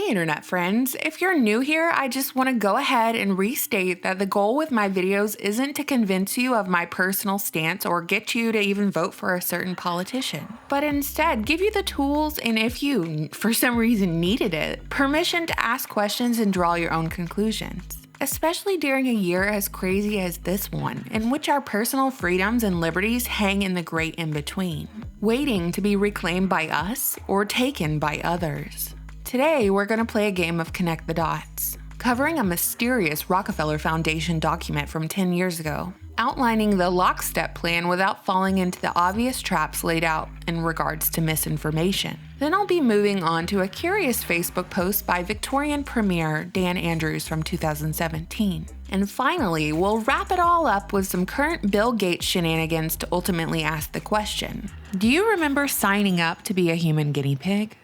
Hey internet friends, if you're new here, I just want to go ahead and restate that the goal with my videos isn't to convince you of my personal stance or get you to even vote for a certain politician, but instead give you the tools and if you, for some reason, needed it, permission to ask questions and draw your own conclusions. Especially during a year as crazy as this one, in which our personal freedoms and liberties hang in the great in-between, waiting to be reclaimed by us or taken by others. Today, we're going to play a game of Connect the Dots, covering a mysterious Rockefeller Foundation document from 10 years ago, outlining the lockstep plan without falling into the obvious traps laid out in regards to misinformation. Then I'll be moving on to a curious Facebook post by Victorian Premier Dan Andrews from 2017. And finally, we'll wrap it all up with some current Bill Gates shenanigans to ultimately ask the question: do you remember signing up to be a human guinea pig?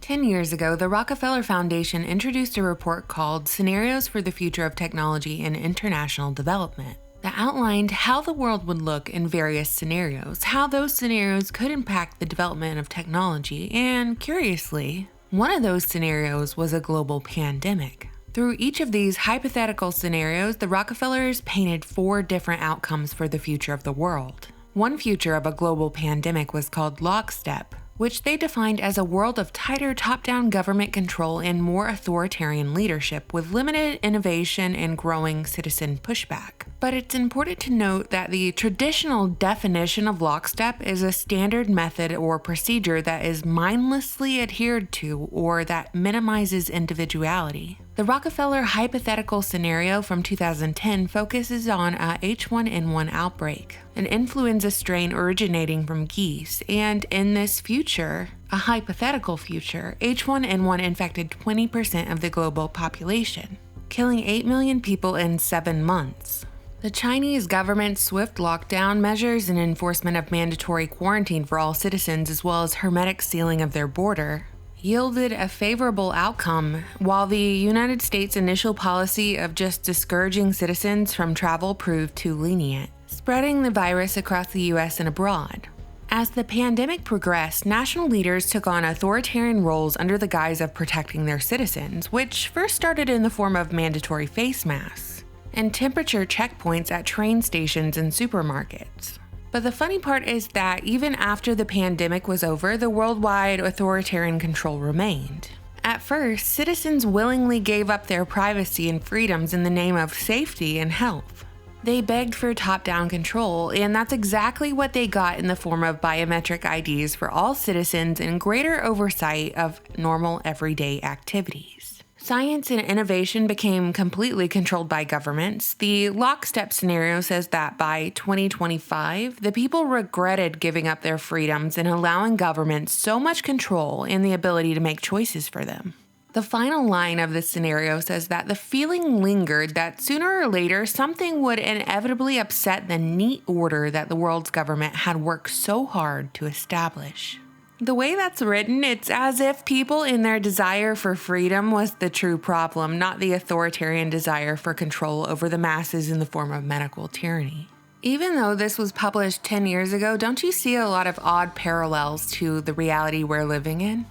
10 years ago, the Rockefeller Foundation introduced a report called Scenarios for the Future of Technology and International Development that outlined how the world would look in various scenarios, how those scenarios could impact the development of technology, and curiously, one of those scenarios was a global pandemic. Through each of these hypothetical scenarios, the Rockefellers painted 4 different outcomes for the future of the world. One future of a global pandemic was called lockstep, which they defined as a world of tighter top-down government control and more authoritarian leadership with limited innovation and growing citizen pushback. But it's important to note that the traditional definition of lockstep is a standard method or procedure that is mindlessly adhered to or that minimizes individuality. The Rockefeller hypothetical scenario from 2010 focuses on a H1N1 outbreak, an influenza strain originating from geese, and in this future, a hypothetical future, H1N1 infected 20% of the global population, killing 8 million people in 7 months. The Chinese government's swift lockdown measures and enforcement of mandatory quarantine for all citizens, as well as hermetic sealing of their border, yielded a favorable outcome, while the United States' initial policy of just discouraging citizens from travel proved too lenient, spreading the virus across the US and abroad. As the pandemic progressed, national leaders took on authoritarian roles under the guise of protecting their citizens, which first started in the form of mandatory face masks and temperature checkpoints at train stations and supermarkets. But the funny part is that even after the pandemic was over, the worldwide authoritarian control remained. At first, citizens willingly gave up their privacy and freedoms in the name of safety and health. They begged for top-down control, and that's exactly what they got in the form of biometric IDs for all citizens and greater oversight of normal everyday activities. Science and innovation became completely controlled by governments. The lockstep scenario says that by 2025, the people regretted giving up their freedoms and allowing governments so much control and the ability to make choices for them. The final line of this scenario says that the feeling lingered that sooner or later something would inevitably upset the neat order that the world's government had worked so hard to establish. The way that's written, it's as if people in their desire for freedom was the true problem, not the authoritarian desire for control over the masses in the form of medical tyranny. Even though this was published 10 years ago, don't you see a lot of odd parallels to the reality we're living in?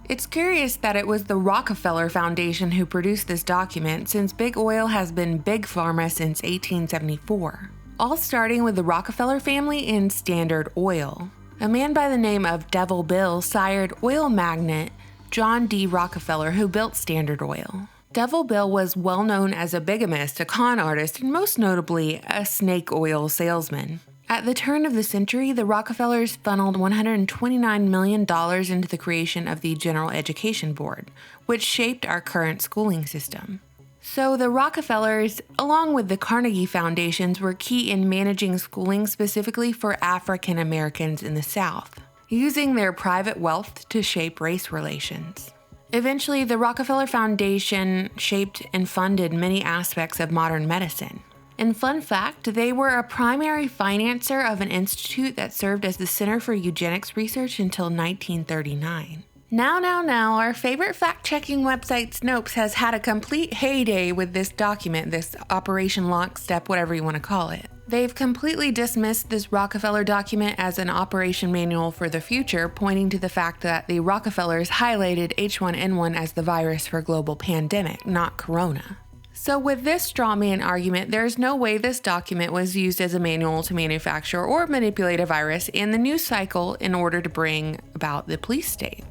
It's curious that it was the Rockefeller Foundation who produced this document, since big oil has been big pharma since 1874, all starting with the Rockefeller family and Standard Oil. A man by the name of Devil Bill sired oil magnate John D. Rockefeller, who built Standard Oil. Devil Bill was well known as a bigamist, a con artist, and most notably, a snake oil salesman. At the turn of the century, the Rockefellers funneled $129 million into the creation of the General Education Board, which shaped our current schooling system. So the Rockefellers, along with the Carnegie Foundations, were key in managing schooling specifically for African Americans in the South, using their private wealth to shape race relations. Eventually, the Rockefeller Foundation shaped and funded many aspects of modern medicine. And fun fact, they were a primary financer of an institute that served as the Center for Eugenics Research until 1939. Now, our favorite fact-checking website Snopes has had a complete heyday with this document, this Operation Lockstep, whatever you want to call it. They've completely dismissed this Rockefeller document as an operation manual for the future, pointing to the fact that the Rockefellers highlighted H1N1 as the virus for global pandemic, not corona. So with this straw man argument, there's no way this document was used as a manual to manufacture or manipulate a virus in the news cycle in order to bring about the police state.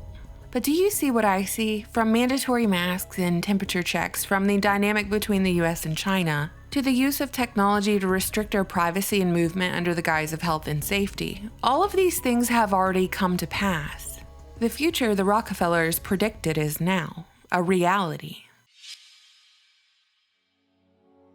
But do you see what I see? From mandatory masks and temperature checks, from the dynamic between the US and China, to the use of technology to restrict our privacy and movement under the guise of health and safety. All of these things have already come to pass. The future the Rockefellers predicted is now a reality.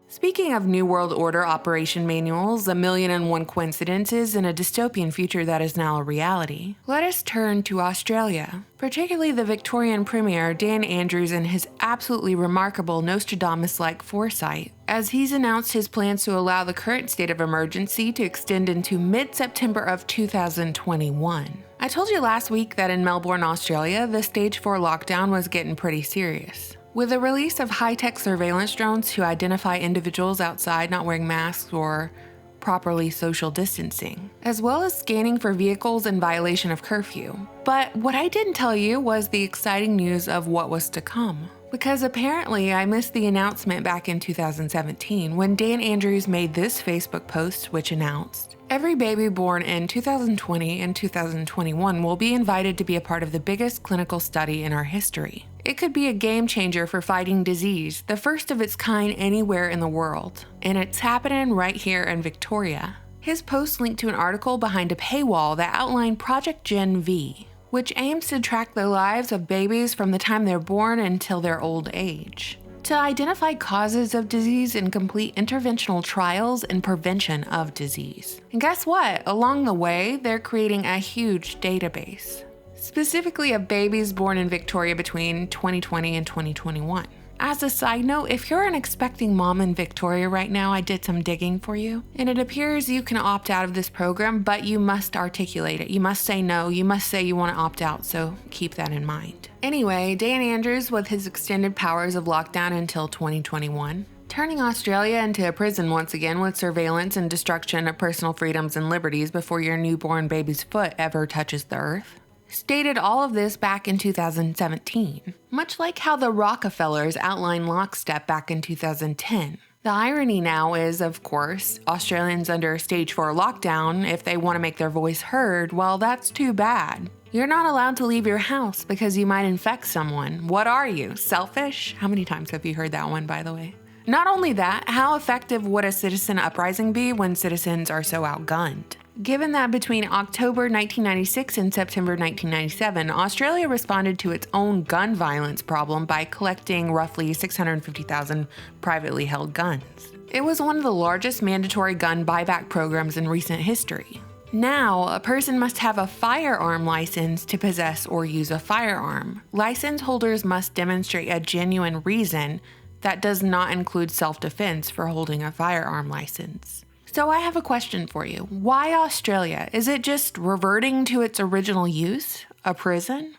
Speaking of New World Order operation manuals, 1,000,001 coincidences, and a dystopian future that is now a reality, let us turn to Australia, particularly the Victorian Premier Dan Andrews and his absolutely remarkable Nostradamus-like foresight, as he's announced his plans to allow the current state of emergency to extend into mid-September of 2021. I told you last week that in Melbourne, Australia, the Stage 4 lockdown was getting pretty serious. With the release of high-tech surveillance drones to identify individuals outside not wearing masks or properly social distancing, as well as scanning for vehicles in violation of curfew. But what I didn't tell you was the exciting news of what was to come. Because apparently I missed the announcement back in 2017 when Dan Andrews made this Facebook post which announced, every baby born in 2020 and 2021 will be invited to be a part of the biggest clinical study in our history. It could be a game changer for fighting disease, the first of its kind anywhere in the world. And it's happening right here in Victoria. His post linked to an article behind a paywall that outlined Project Gen V, which aims to track the lives of babies from the time they're born until their old age, to identify causes of disease and complete interventional trials and prevention of disease. And guess what? Along the way, they're creating a huge database, specifically of babies born in Victoria between 2020 and 2021. As a side note, if you're an expecting mom in Victoria right now, I did some digging for you, and it appears you can opt out of this program, but you must articulate it. You must say no, you must say you want to opt out, so keep that in mind. Anyway, Dan Andrews, with his extended powers of lockdown until 2021, turning Australia into a prison once again with surveillance and destruction of personal freedoms and liberties before your newborn baby's foot ever touches the earth, stated all of this back in 2017, much like how the Rockefellers outlined lockstep back in 2010. The irony now is, of course, Australians under Stage 4 lockdown, if they want to make their voice heard, well, that's too bad. You're not allowed to leave your house because you might infect someone. What are you, selfish? How many times have you heard that one, by the way? Not only that, how effective would a citizen uprising be when citizens are so outgunned? Given that between October 1996 and September 1997, Australia responded to its own gun violence problem by collecting roughly 650,000 privately held guns. It was one of the largest mandatory gun buyback programs in recent history. Now, a person must have a firearm license to possess or use a firearm. License holders must demonstrate a genuine reason that does not include self-defense for holding a firearm license. So I have a question for you. Why Australia? Is it just reverting to its original use, a prison?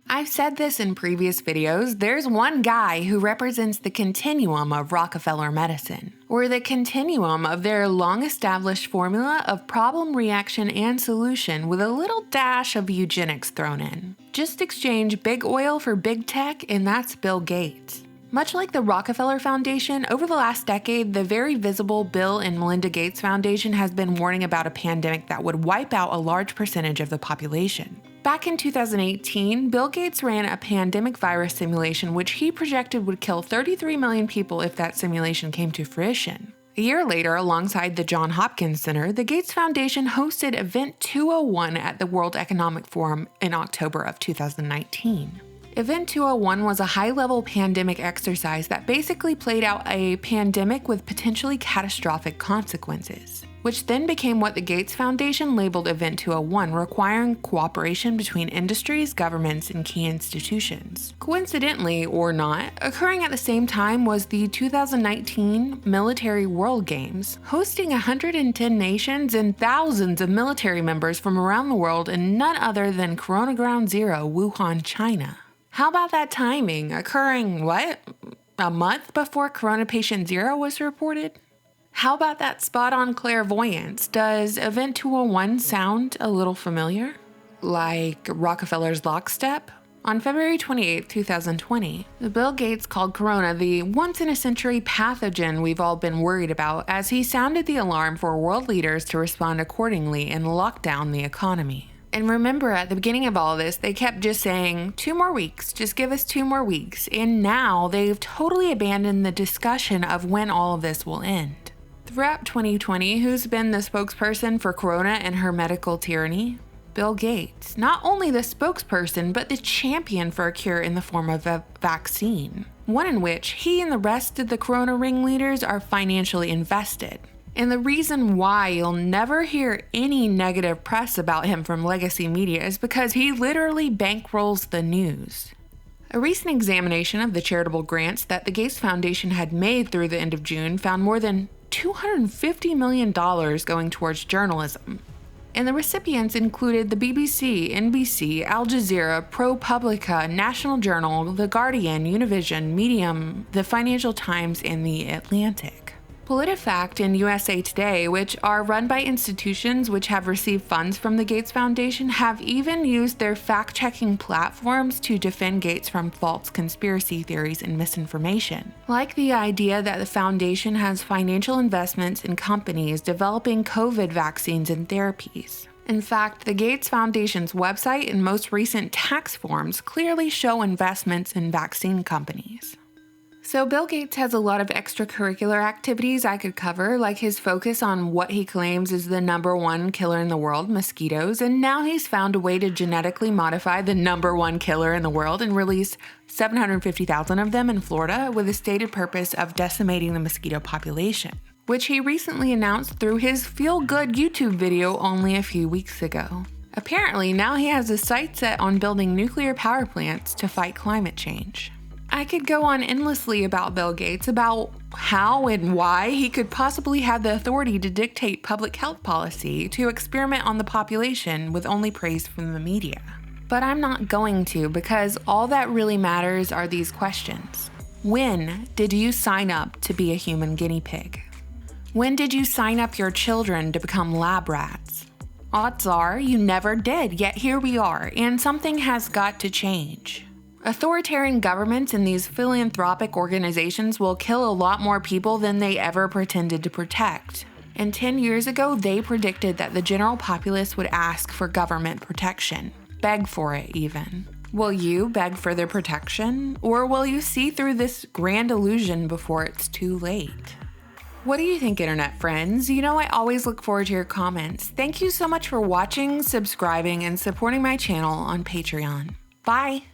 I've said this in previous videos, there's one guy who represents the continuum of Rockefeller medicine, or the continuum of their long-established formula of problem, reaction, and solution with a little dash of eugenics thrown in. Just exchange big oil for big tech, and that's Bill Gates. Much like the Rockefeller Foundation, over the last decade, the very visible Bill and Melinda Gates Foundation has been warning about a pandemic that would wipe out a large percentage of the population. Back in 2018, Bill Gates ran a pandemic virus simulation which he projected would kill 33 million people if that simulation came to fruition. A year later, alongside the Johns Hopkins Center, the Gates Foundation hosted Event 201 at the World Economic Forum in October of 2019. Event 201 was a high-level pandemic exercise that basically played out a pandemic with potentially catastrophic consequences, which then became what the Gates Foundation labeled Event 201, requiring cooperation between industries, governments, and key institutions. Coincidentally, or not, occurring at the same time was the 2019 Military World Games, hosting 110 nations and thousands of military members from around the world in none other than Corona Ground Zero, Wuhan, China. How about that timing, occurring, a month before Corona Patient Zero was reported? How about that spot on clairvoyance? Does Event 201 sound a little familiar? Like Rockefeller's lockstep? On February 28, 2020, Bill Gates called corona the once-in-a-century pathogen we've all been worried about as he sounded the alarm for world leaders to respond accordingly and lock down the economy. And remember, at the beginning of all of this, they kept just saying, 2 more weeks, just give us 2 more weeks. And now they've totally abandoned the discussion of when all of this will end. Throughout 2020, who's been the spokesperson for corona and her medical tyranny? Bill Gates, not only the spokesperson, but the champion for a cure in the form of a vaccine, one in which he and the rest of the corona ringleaders are financially invested. And the reason why you'll never hear any negative press about him from legacy media is because he literally bankrolls the news. A recent examination of the charitable grants that the Gates Foundation had made through the end of June found more than $250 million going towards journalism. And the recipients included the BBC, NBC, Al Jazeera, ProPublica, National Journal, The Guardian, Univision, Medium, The Financial Times, and The Atlantic. PolitiFact and USA Today, which are run by institutions which have received funds from the Gates Foundation, have even used their fact-checking platforms to defend Gates from false conspiracy theories and misinformation, like the idea that the foundation has financial investments in companies developing COVID vaccines and therapies. In fact, the Gates Foundation's website and most recent tax forms clearly show investments in vaccine companies. So Bill Gates has a lot of extracurricular activities I could cover, like his focus on what he claims is the #1 killer in the world, mosquitoes, and now he's found a way to genetically modify the #1 killer in the world and release 750,000 of them in Florida with the stated purpose of decimating the mosquito population, which he recently announced through his feel-good YouTube video only a few weeks ago. Apparently, now he has a sight set on building nuclear power plants to fight climate change. I could go on endlessly about Bill Gates, about how and why he could possibly have the authority to dictate public health policy, to experiment on the population with only praise from the media. But I'm not going to, because all that really matters are these questions. When did you sign up to be a human guinea pig? When did you sign up your children to become lab rats? Odds are you never did, yet here we are, and something has got to change. Authoritarian governments and these philanthropic organizations will kill a lot more people than they ever pretended to protect. And 10 years ago, they predicted that the general populace would ask for government protection, beg for it even. Will you beg for their protection? Or will you see through this grand illusion before it's too late? What do you think, internet friends? You know I always look forward to your comments. Thank you so much for watching, subscribing, and supporting my channel on Patreon. Bye!